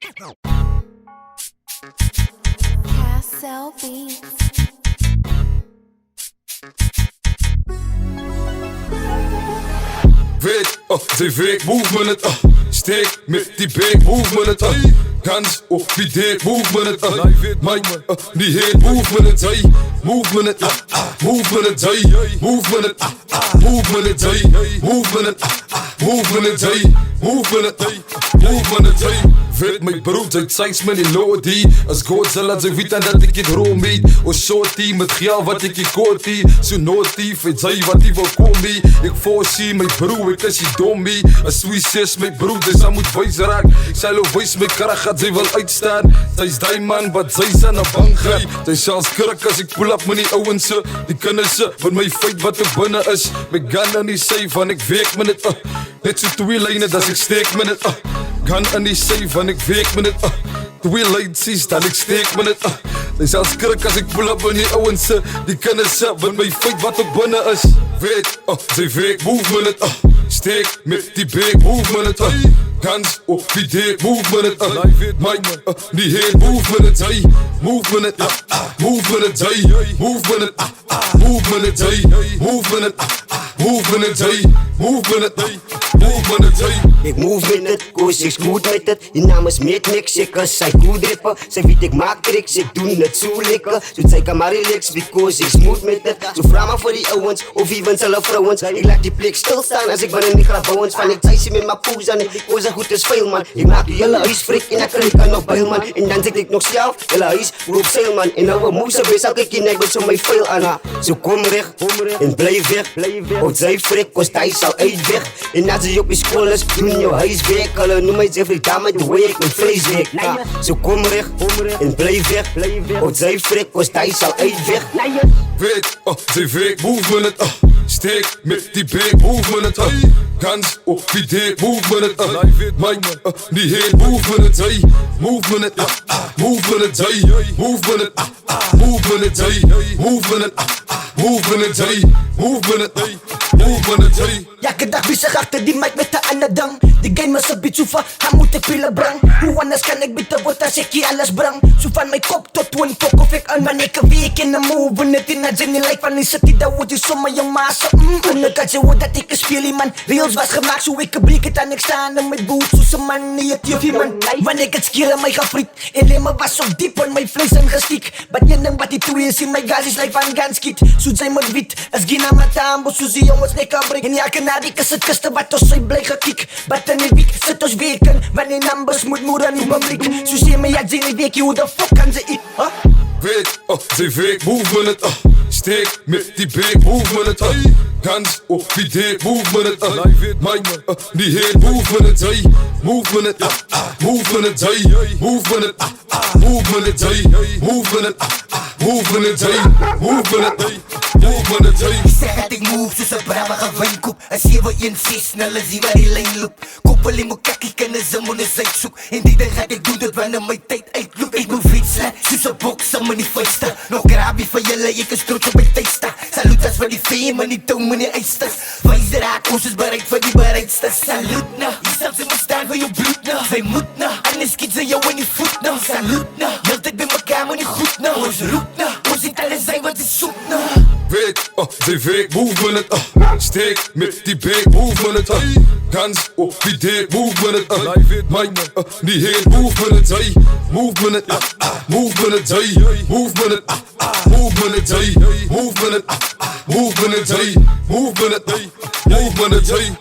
Castle Beats. Weet, zij weet, movement, steek met die beek, movement, Gans op die date, movement, Mike, die heet, movement, zij, movement, movement, zij, movement, movement, zij, movement, movement, zij, movement, movement, zij. Weet mijn brood, zij zeiss me in lodi. Als Godzilla, zij weet dan dat ik het room eet. O shorty, met geld wat ik in koortie. Zo notief, weet zij wat die wil komen. Ik voorzie mijn broer, ik is die dommie. Als Swiss is mijn broer, dus hij moet wijs raak. Zij lo wijs mijn kracht, gaat zij wel uitstaan. Zij is die man, wat zij zijn aan bang gaat. Zij is als krak als ik pull up met die ouwens. Die kunnen ze, met mijn feit wat er binnen is. Mijn gun en die safe, van ik week met het. Net zo twee lijnen, dat ik steek met het. Gun en die safe, van ik week met het. Twee lijntjes, dat ik steek met het. Zij is als krak als ik pull up met die ouwens. Die kunnen ze, met mijn feit wat er binnen is. Weet, zij week, move met het. Steek met die beek, move met het. Gans op die date, move met het. Mike, die heet, move met het. Zij, move met het. Move met het, zij, move met het. Move met het, zij, move met het. Move met het, zij, move met het. Move met het, zij. Ik move met het, koos ik goed met het. Je naam is met niks, ik kan zij goed rippen. Zij weet ik maak tricks, ik doe het zo lekker. Zo zij kan maar relax, because ik smooth met het. Zo vraag maar voor die ouwens, of even zelf vrouwens. Ik laat die plek stilstaan als ik ben in die grafbouwens. Van ik zei ze met mijn poes aan, ik koos er goed te spelen man. Ik maak jullie huis frik en ik krijg kan nog bijl man. En dan zit ik nog zelf, jullie huis roep zeil man. En nou we moesten wees, al kijk je nek met zo mijn veel aan haar. Zo kom recht, en blijf weg. Want zij frik, kost hij zal uit weg. En als je op je school is, doen je huis weg. Alle noem mij every dame, de week met vlees weg. Zo kom recht, en blijf weg. Want zij frik, kost hij zal uit weg. Weet, zij week, move met het. Steek met die beek, move met het. Gans op die date, move met het. Mike, die heet, move met het. Zij, move met het. Move met het, zij, move met het. Move met het, zij, move met het. Move met het, zij, move met het. Move met het, zij. Elke dag bezig achter die mic met de anadang. Die game is een beetje zo van, hij moet ik pillen brang. Hoe anders kan ik bitter worden als ik hier alles brang. Zo van mijn kop tot een kop of ik aan wanneer ik een week in de move. Net in het zin in lijf van is het niet dat wordt je zomaar jong maas. En ik had je woord dat ik een speel man. Reels was gemaakt zo ik breek het en ik sta er met boots. Zo zijn man niet het jufie man. Wanneer ik het skill aan mij ga friet. En lemmer was zo diep in mijn vlees en gestiek. Maar je neemt wat die toe is in mijn gas is lijf van gaan skiet. Zo zijn met wit, als gina met ambo. Zo zie jongens nek kan breken. En ja kanadik is het kusten wat ons zijn blij gekiek. Wat in die week zit ons weken. Wanneer numbers moet moeder niet publiek. Zo zie me ja zin die week hoe de fuck kan ze eat. Weet, zij week, move met het. Steek met die beek, move met het. Gans op die date, move met het. Mike, die heet, move met het. Zij, move met het. Move met het, zij, move met het. Move met het, zij, move met het. Move met het, zij, move met het. Move met het, zij. Ik zeg dat ik move soos 'n bravige wijnkoop. 'n 716 sneller zie waar die lijn loop. Koppel in my kakkie kennis en monnes uitsoek. En die ding gaat ek doen dit wanneer my tyd uitloop. Ik moet fietsen, soos 'n bokser met die vuiste. Nog grabie van julle, ek is trots op my tydste. Salut as vir die fame en die tong en die eistes. Wijs raak, ons is bereid vir die bereidstes. Salut na, jy selfs in my staan vir jou bloed na. Sy moet na, anders skiet sy jou in die voet na. Salut na, heeltyd by mekaar maar nie goed na. Ons roep na, ons het alles zijn wat is soep na. Weet, zij week, move met het. Steek met die beek, move met het. Gans op die date, move met het. Mike, die heet, move met het. Zij, move met het. Move met het, zij, move met het. Move met het, zij, move met het. Move met het, zij, move met het. Move met het, zij.